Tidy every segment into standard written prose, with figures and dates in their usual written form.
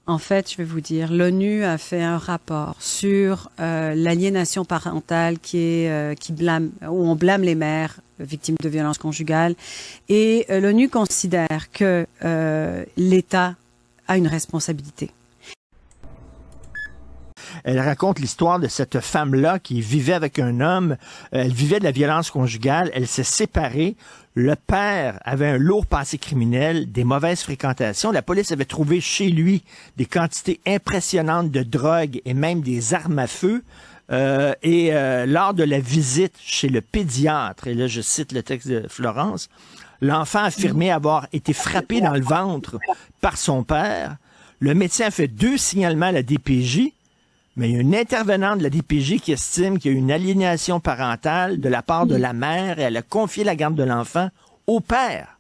En fait, je vais vous dire, l'ONU a fait un rapport sur l'aliénation parentale qui blâme, où on blâme les mères victimes de violences conjugales, et l'ONU considère que l'État a une responsabilité. Elle raconte l'histoire de cette femme-là qui vivait avec un homme. Elle vivait de la violence conjugale. Elle s'est séparée. Le père avait un lourd passé criminel, des mauvaises fréquentations. La police avait trouvé chez lui des quantités impressionnantes de drogue et même des armes à feu. Lors de la visite chez le pédiatre, et là je cite le texte de Florence, l'enfant affirmait avoir été frappé dans le ventre par son père. Le médecin a fait 2 signalements à la DPJ. Mais il y a une intervenante de la DPJ qui estime qu'il y a une aliénation parentale de la part de la mère et elle a confié la garde de l'enfant au père.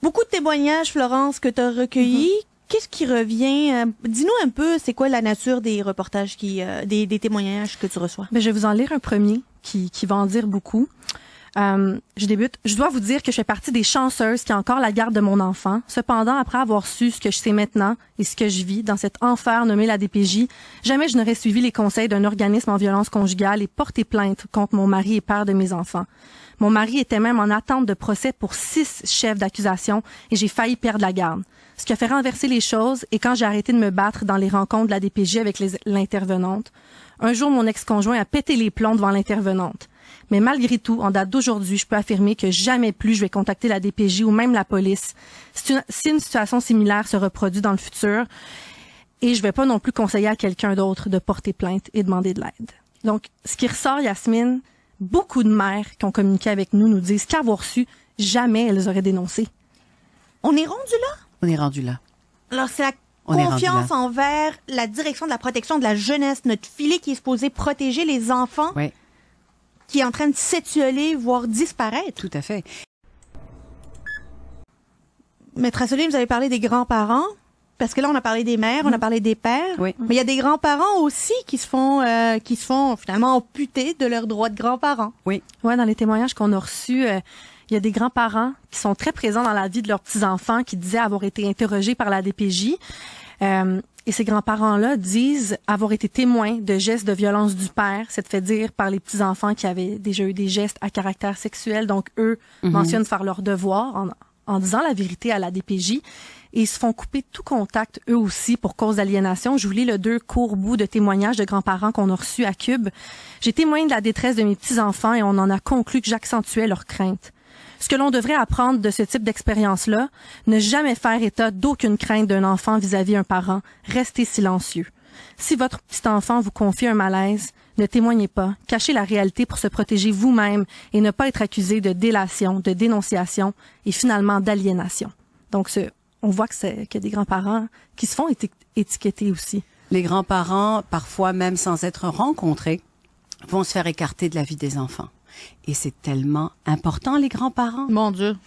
Beaucoup de témoignages, Florence, que tu as recueillis. Qu'est-ce qui revient? Dis-nous un peu, c'est quoi la nature des reportages, des témoignages que tu reçois? Ben, je vais vous en lire un premier qui va en dire beaucoup. Je débute. Je dois vous dire que je fais partie des chanceuses qui ont encore la garde de mon enfant. Cependant, après avoir su ce que je sais maintenant et ce que je vis dans cet enfer nommé la DPJ, jamais je n'aurais suivi les conseils d'un organisme en violence conjugale et porté plainte contre mon mari et père de mes enfants. Mon mari était même en attente de procès pour 6 chefs d'accusation et j'ai failli perdre la garde. Ce qui a fait renverser les choses et quand j'ai arrêté de me battre dans les rencontres de la DPJ avec l'intervenante, un jour mon ex-conjoint a pété les plombs devant l'intervenante. Mais malgré tout, en date d'aujourd'hui, je peux affirmer que jamais plus je vais contacter la DPJ ou même la police si une situation similaire se reproduit dans le futur. Et je vais pas non plus conseiller à quelqu'un d'autre de porter plainte et demander de l'aide. Donc, ce qui ressort, Yasmine, beaucoup de mères qui ont communiqué avec nous disent qu'avoir su, jamais elles auraient dénoncé. On est rendu là? On est rendu là. Alors, c'est la confiance envers la direction de la protection de la jeunesse, notre filet qui est supposé protéger les enfants. Oui. Qui est en train de s'étioler, voire disparaître. Tout à fait. Maître Asselineau, vous avez parlé des grands-parents, parce que là, on a parlé des mères, on a parlé des pères. Oui. Mais il y a des grands-parents aussi qui se font finalement amputer de leurs droits de grands-parents. Oui. Ouais, dans les témoignages qu'on a reçus, il y a des grands-parents qui sont très présents dans la vie de leurs petits-enfants, qui disaient avoir été interrogés par la DPJ. Et ces grands-parents-là disent avoir été témoins de gestes de violence du père. C'est fait dire par les petits-enfants qui avaient déjà eu des gestes à caractère sexuel. Donc, eux mentionnent faire leur devoir en disant la vérité à la DPJ. Et ils se font couper tout contact, eux aussi, pour cause d'aliénation. Je vous lis 2 courts bouts de témoignages de grands-parents qu'on a reçus à Cube. J'ai témoigné de la détresse de mes petits-enfants et on en a conclu que j'accentuais leurs craintes. Ce que l'on devrait apprendre de ce type d'expérience-là, ne jamais faire état d'aucune crainte d'un enfant vis-à-vis un parent. Restez silencieux. Si votre petit enfant vous confie un malaise, ne témoignez pas. Cachez la réalité pour se protéger vous-même et ne pas être accusé de délation, de dénonciation et finalement d'aliénation. Donc, on voit qu'il y a des grands-parents qui se font étiqueter aussi. Les grands-parents, parfois même sans être rencontrés, vont se faire écarter de la vie des enfants. Et c'est tellement important, les grands-parents. Mon Dieu.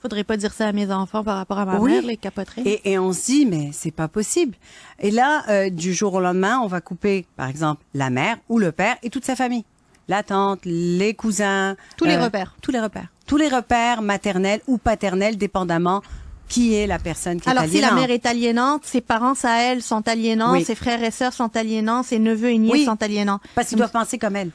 Faudrait pas dire ça à mes enfants par rapport à ma mère, les capoteraient. Et on se dit, mais c'est pas possible. Et là, du jour au lendemain, on va couper, par exemple, la mère ou le père et toute sa famille. La tante, les cousins. Tous les repères. Tous les repères. Tous les repères maternels ou paternels, dépendamment qui est la personne qui est aliénante. Alors, si la mère est aliénante, ses parents à elle sont aliénants, oui. ses frères et sœurs sont aliénants, ses neveux et nièces sont aliénants. Parce qu'ils doivent penser comme elle.